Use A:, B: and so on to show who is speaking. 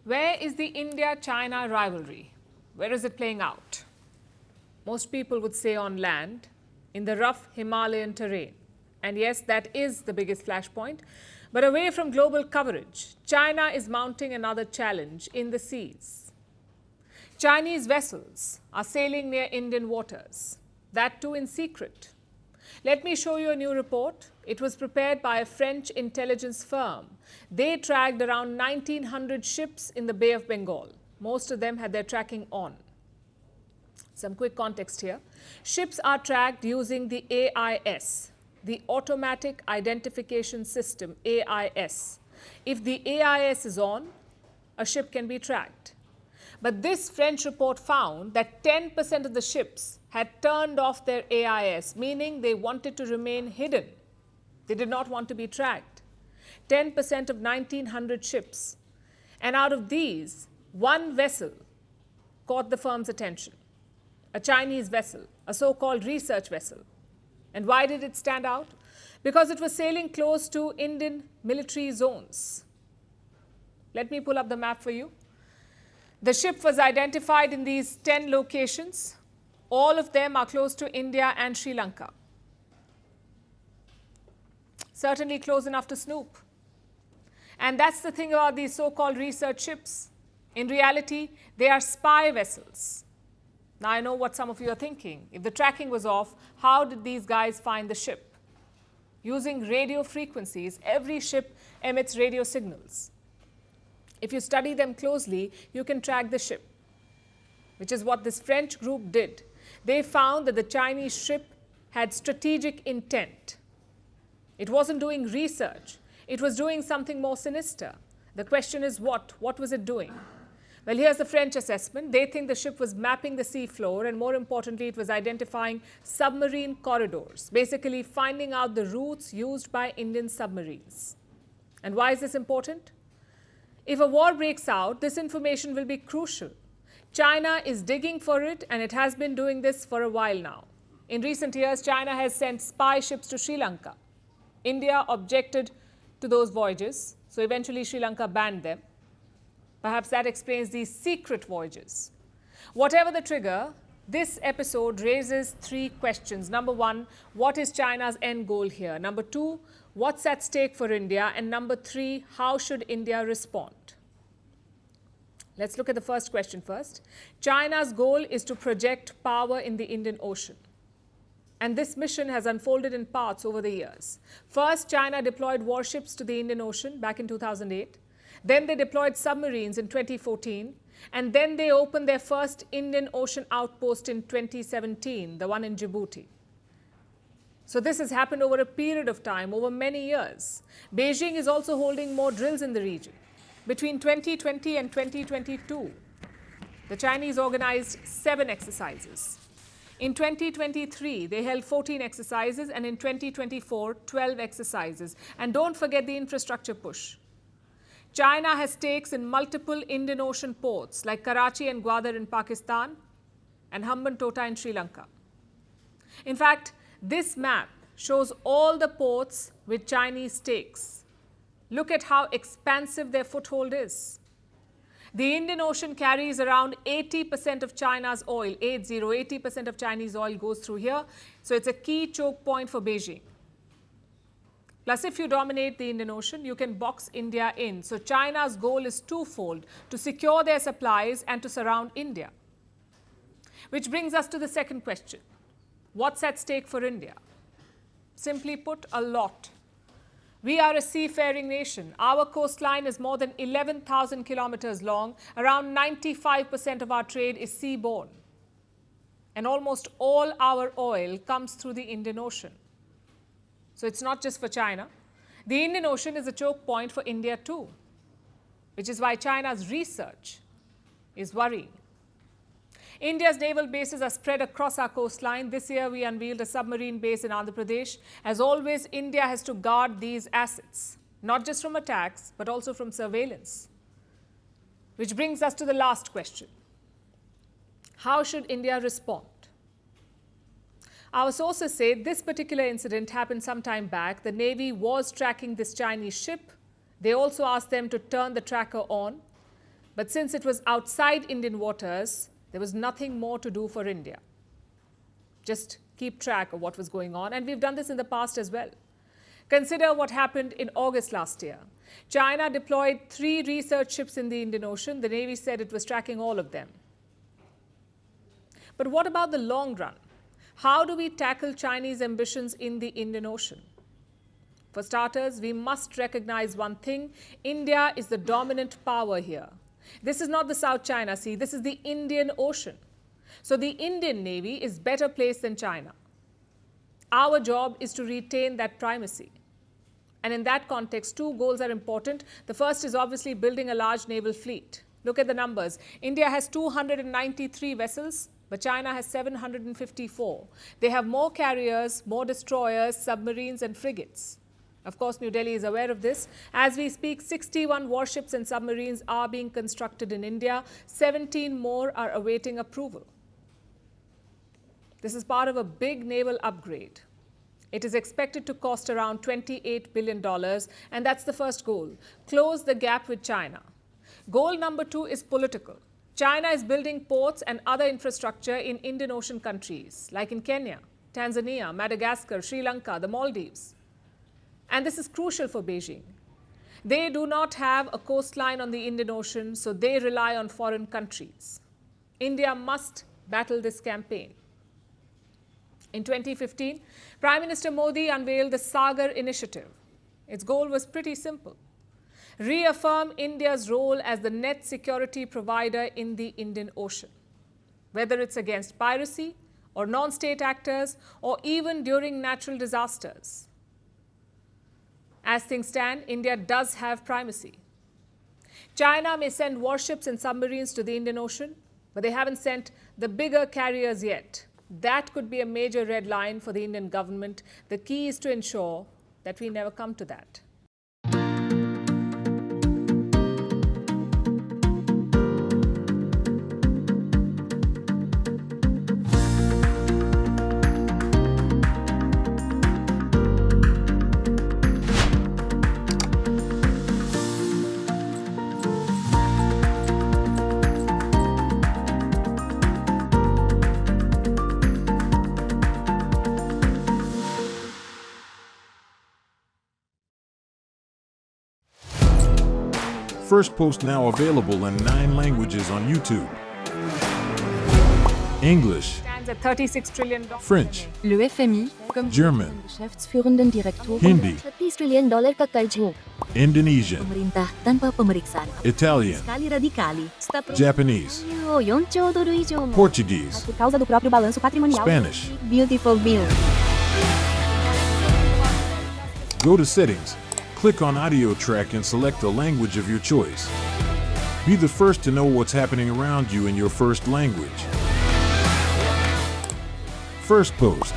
A: Where is the India-China rivalry? Where is it playing out? Most people would say on land, in the rough Himalayan terrain. And yes, that is the biggest flashpoint. But away from global coverage, China is mounting another challenge in the seas. Chinese vessels are sailing near Indian waters, that too in secret. Let me show you a new report. It was prepared by a French intelligence firm. They tracked around 1,900 ships in the Bay of Bengal. Most of them had their tracking on. Some quick context here. Ships are tracked using the AIS, the Automatic Identification System, AIS. If the AIS is on, a ship can be tracked. But this French report found that 10% of the ships had turned off their AIS, meaning they wanted to remain hidden. They did not want to be tracked. 10% of 1,900 ships. And out of these, one vessel caught the firm's attention. A Chinese vessel, a so-called research vessel. And why did it stand out? Because it was sailing close to Indian military zones. Let me pull up the map for you. The ship was identified in these 10 locations. All of them are close to India and Sri Lanka. Certainly close enough to snoop. And that's the thing about these so-called research ships. In reality, they are spy vessels. Now, I know what some of you are thinking. If the tracking was off, how did these guys find the ship? Using radio frequencies, every ship emits radio signals. If you study them closely, you can track the ship, which is what this French group did. They found that the Chinese ship had strategic intent. It wasn't doing research. It was doing something more sinister. The question is what? What was it doing? Well, here's the French assessment. They think the ship was mapping the sea floor, and more importantly, it was identifying submarine corridors, basically finding out the routes used by Indian submarines. And why is this important? If a war breaks out, this information will be crucial. China is digging for it, and it has been doing this for a while now. In recent years, China has sent spy ships to Sri Lanka. India objected to those voyages, so eventually Sri Lanka banned them. Perhaps that explains these secret voyages. Whatever the trigger, this episode raises three questions. Number one, what is China's end goal here? Number two, what's at stake for India? And number three, how should India respond? Let's look at the first question first. China's goal is to project power in the Indian Ocean. And this mission has unfolded in parts over the years. First, China deployed warships to the Indian Ocean back in 2008. Then they deployed submarines in 2014. And then they opened their first Indian Ocean outpost in 2017, the one in Djibouti. So this has happened over a period of time, over many years. Beijing is also holding more drills in the region. Between 2020 and 2022, the Chinese organized 7 exercises. In 2023, they held 14 exercises, and in 2024, 12 exercises. And don't forget the infrastructure push. China has stakes in multiple Indian Ocean ports like Karachi and Gwadar in Pakistan and Hambantota in Sri Lanka. In fact, this map shows all the ports with Chinese stakes. Look at how expansive their foothold is. The Indian Ocean carries around 80% of China's oil, 80% of Chinese oil goes through here. So it's a key choke point for Beijing. Plus, if you dominate the Indian Ocean, you can box India in. So China's goal is twofold: to secure their supplies and to surround India. Which brings us to the second question. What's at stake for India? Simply put, a lot. We are a seafaring nation. Our coastline is more than 11,000 kilometers long. Around 95% of our trade is seaborne. And almost all our oil comes through the Indian Ocean. So it's not just for China. The Indian Ocean is a choke point for India too, which is why China's research is worrying. India's naval bases are spread across our coastline. This year, we unveiled a submarine base in Andhra Pradesh. As always, India has to guard these assets, not just from attacks, but also from surveillance. Which brings us to the last question. How should India respond? Our sources say this particular incident happened some time back. The Navy was tracking this Chinese ship. They also asked them to turn the tracker on. But since it was outside Indian waters, there was nothing more to do for India. Just keep track of what was going on, and we've done this in the past as well. Consider what happened in August last year. China deployed 3 research ships in the Indian Ocean. The Navy said it was tracking all of them. But what about the long run? How do we tackle Chinese ambitions in the Indian Ocean? For starters, we must recognize one thing: India is the dominant power here. This is not the South China Sea, this is the Indian Ocean. So the Indian Navy is better placed than China. Our job is to retain that primacy. And in that context, 2 goals are important. The first is obviously building a large naval fleet. Look at the numbers. India has 293 vessels, but China has 754. They have more carriers, more destroyers, submarines and frigates. Of course, New Delhi is aware of this. As we speak, 61 warships and submarines are being constructed in India. 17 more are awaiting approval. This is part of a big naval upgrade. It is expected to cost around $28 billion, and that's the first goal: close the gap with China. Goal number 2 is political. China is building ports and other infrastructure in Indian Ocean countries, like in Kenya, Tanzania, Madagascar, Sri Lanka, the Maldives. And this is crucial for Beijing. They do not have a coastline on the Indian Ocean, so they rely on foreign countries. India must battle this campaign. In 2015, Prime Minister Modi unveiled the Sagar Initiative. Its goal was pretty simple: reaffirm India's role as the net security provider in the Indian Ocean, whether it's against piracy or non-state actors or even during natural disasters. As things stand, India does have primacy. China may send warships and submarines to the Indian Ocean, but they haven't sent the bigger carriers yet. That could be a major red line for the Indian government. The key is to ensure that we never come to that.
B: Firstpost now available in 9 languages on YouTube. English,
A: Stands at $36 trillion.
B: French,
C: Le FMI, comme
B: German,
C: Geschäftsführenden Direktor,
B: Hindi,
C: $30 trillion ka karjo.
B: Indonesian,
C: Pemerintah tanpa pemeriksaan.
B: Italian,
C: Kali radikali.
B: Japanese,
C: 4 兆ドル以上も
B: Portuguese,
C: por causa do próprio balanço patrimonial.
B: Spanish.
C: Beautiful bill.
B: Go to Settings, click on Audio Track and select the language of your choice. Be the first to know what's happening around you in your first language. Firstpost.